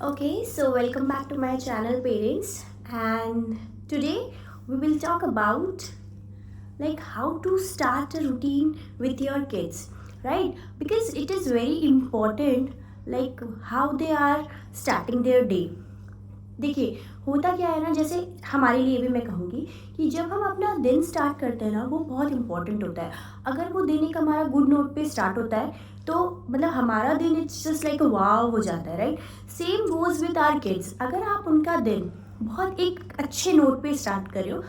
Okay, so welcome back to my channel, parents. And today we will talk about like how to start a routine with your kids, right? Because it is very important, like how they are starting their day. देखिए, होता क्या है ना, जैसे हमारे लिए भी मैं कहूँगी कि जब हम अपना दिन स्टार्ट करते हैं ना, वो बहुत इंपॉर्टेंट होता है। अगर वो दिन एक हमारा गुड नोट पे स्टार्ट होता है, तो मतलब हमारा दिन इट्स जस्ट लाइक वाव हो जाता है, right? Same goes with our kids. अगर आप उनका दिन बहुत एक अच्छे नोट पे स्टार्ट कर रहे हो,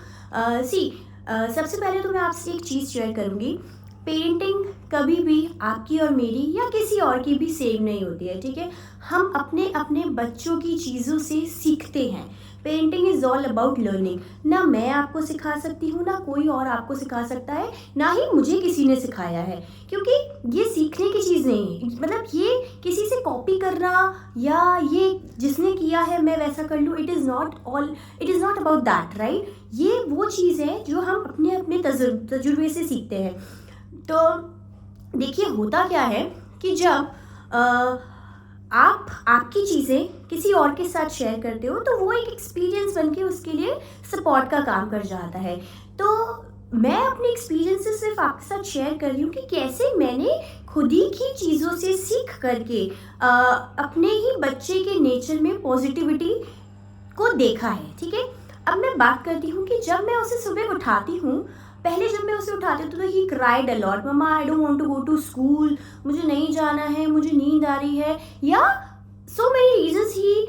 सबसे पहले तो मैं आपसे एक चीज़ शेयर करूँगी। पेरेंटिंग कभी भी आपकी और मेरी या किसी और की भी सेम नहीं होती है, ठीक है? हम अपने अपने बच्चों की चीज़ों से सीखते हैं। Parenting is all about learning. ना मैं आपको सिखा सकती हूँ, ना कोई और आपको सिखा सकता है, ना ही मुझे किसी ने सिखाया है, क्योंकि ये सीखने की चीज़ नहीं है। मतलब ये किसी से कॉपी करना या ये जिसने किया है मैं वैसा कर लूँ, it is not about that, right? ये वो चीज़ है जो हम अपने अपने तजुर्बे से सीखते हैं। तो देखिए, होता क्या है कि जब आप आपकी चीज़ें किसी और के साथ शेयर करते हो, तो वो एक एक्सपीरियंस बन के उसके लिए सपोर्ट का काम कर जाता है। तो मैं अपने एक्सपीरियंसेस सिर्फ आपके साथ शेयर कर रही हूँ कि कैसे मैंने खुद ही की चीज़ों से सीख करके अपने ही बच्चे के नेचर में पॉजिटिविटी को देखा है, ठीक है? अब मैं बात करती हूँ कि जब मैं उसे सुबह उठाती हूँ, पहले जब मैं उसे उठाती हूँ तो ही cried a lot, mama I don't want to go to school, मुझे नहीं जाना है, मुझे नींद आ रही है, या so many reasons he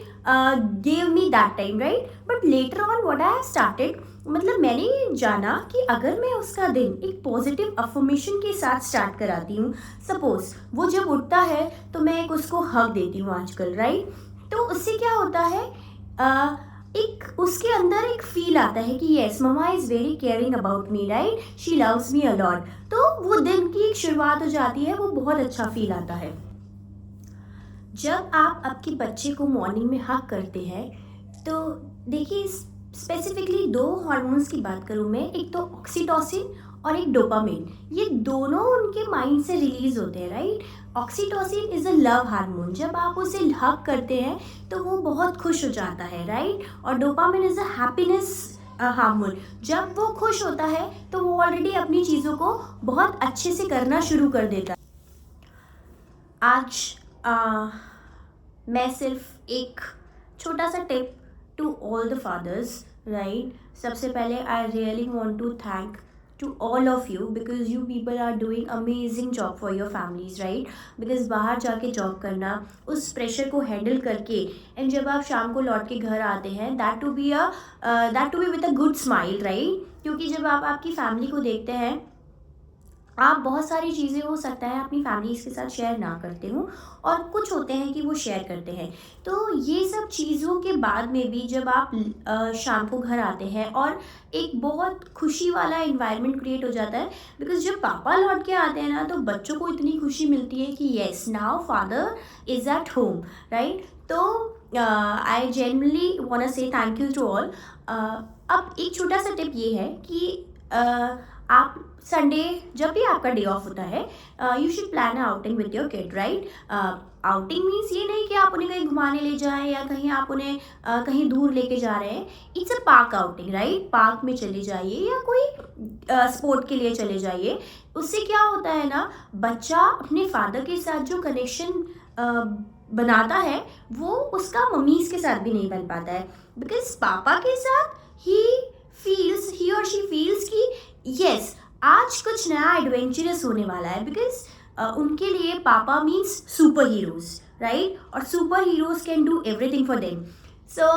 gave me that time, right? But later on what I have started, मतलब मैंने ये जाना कि अगर मैं उसका दिन एक पॉजिटिव अफर्मेशन के साथ स्टार्ट कराती हूँ, सपोज वो जब उठता है तो मैं एक उसको हग देती हूँ आजकल, राइट? तो उससे क्या होता है, एक उसके अंदर एक फील आता है कि yes, mama is very caring about me, right? She loves me a lot. तो वो दिन की एक शुरुआत हो जाती है, वो बहुत अच्छा फील आता है। जब आप आपके बच्चे को मॉर्निंग में हग करते हैं, तो देखिए, स्पेसिफिकली दो हार्मोन्स की बात करूँ मैं, एक तो ऑक्सीटोसिन और एक डोपामिन। ये दोनों उनके माइंड से रिलीज होते हैं, right? Oxytocin is a love hormone. जब आप उसे हग करते हैं तो वो बहुत खुश हो जाता है, राइट? और dopamine is a happiness hormone. जब वो खुश होता है तो वो ऑलरेडी अपनी चीज़ों को बहुत अच्छे से करना शुरू कर देता है। आज मैं सिर्फ एक छोटा सा tip to all the fathers, right? सबसे पहले I really want to thank to all of you, because you people are doing amazing job for your families, right? Because बाहर जाके जॉब करना, उस प्रेशर को हैंडल करके, एंड जब आप शाम को लौट के घर आते हैं, that to be with a good smile, right? क्योंकि जब आप आपकी फैमिली को देखते हैं, आप बहुत सारी चीज़ें हो सकता है अपनी फैमिलीज़ के साथ शेयर ना करते हो, और कुछ होते हैं कि वो शेयर करते हैं। तो ये सब चीज़ों के बाद में भी जब आप शाम को घर आते हैं और एक बहुत खुशी वाला इन्वायरमेंट क्रिएट हो जाता है, बिकॉज जब पापा लौट के आते हैं ना, तो बच्चों को इतनी खुशी मिलती है कि yes, now father is at home, right? तो आई जेन्युइनली वांट टू से थैंक यू टू ऑल। अब एक छोटा सा टिप ये है कि आप संडे जब भी आपका डे ऑफ होता है, you should plan outing with your kid, right? Outing means ये नहीं कि आप उन्हें कहीं घुमाने ले जाएं या कहीं आप उन्हें कहीं दूर लेके जा रहे हैं। It's a park outing, right? Park में चले जाइए या कोई स्पोर्ट के लिए चले जाइए। उससे क्या होता है ना, बच्चा अपने फादर के साथ जो कनेक्शन बनाता है, वो उसका मम्मीज के साथ भी नहीं बन पाता है, बिकॉज पापा के साथ ही और शी फील्स कि यस, आज कुछ नया एडवेंचरस होने वाला है, बिकॉज उनके लिए पापा मीन्स सुपर हीरोज, राइट? और super heroes can do everything for them. So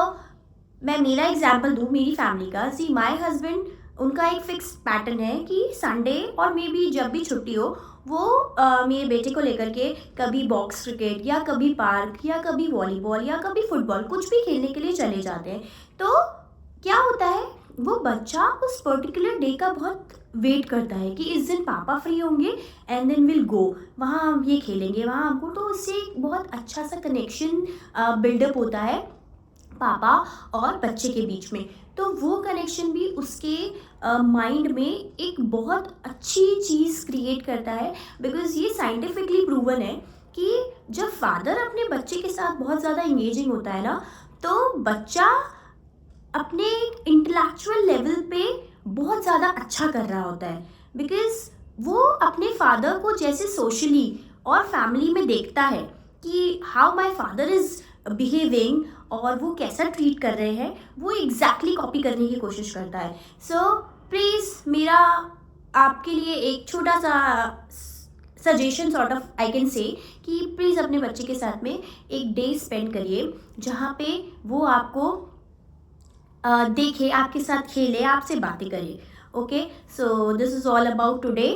मैं मेरा एग्जाम्पल दूँ मेरी फैमिली का। सी, माई हस्बैंड, उनका एक फिक्स पैटर्न है कि संडे और मे बी जब भी छुट्टी हो, वो मेरे बेटे को लेकर के कभी बॉक्स क्रिकेट या कभी पार्क या कभी वॉलीबॉल या कभी फुटबॉल, कुछ भी खेलने के लिए चले जाते हैं। तो क्या होता है, वो बच्चा उस पर्टिकुलर डे का बहुत वेट करता है कि इस दिन पापा फ्री होंगे एंड देन विल गो, वहाँ हम ये खेलेंगे, वहाँ हमको, तो उससे एक बहुत अच्छा सा कनेक्शन बिल्डअप होता है पापा और बच्चे के बीच में। तो वो कनेक्शन भी उसके माइंड में एक बहुत अच्छी चीज़ क्रिएट करता है, बिकॉज ये साइंटिफिकली प्रूवन है कि जब फादर अपने बच्चे के साथ बहुत ज़्यादा इंगेजिंग होता है ना, तो बच्चा अपने इंटेलेक्चुअल लेवल पे बहुत ज़्यादा अच्छा कर रहा होता है, बिकॉज वो अपने फादर को जैसे सोशली और फैमिली में देखता है कि how my father is behaving और वो कैसा ट्रीट कर रहे हैं, वो एग्जैक्टली कॉपी करने की कोशिश करता है. सो प्लीज़ मेरा आपके लिए एक छोटा सा suggestion sort of I can say कि प्लीज़ अपने बच्चे के साथ में एक डे स्पेंड करिए जहाँ पे वो आपको देखे, आपके साथ खेले, आपसे बातें करे. Okay, so this is all about today.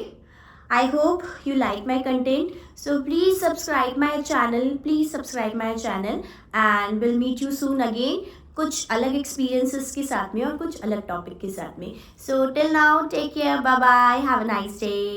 I hope you like my content. So please subscribe my channel. Please subscribe my channel and we'll meet you soon again. कुछ अलग experiences के साथ में और कुछ अलग topic के साथ में. So till now, take care. Bye bye. Have a nice day.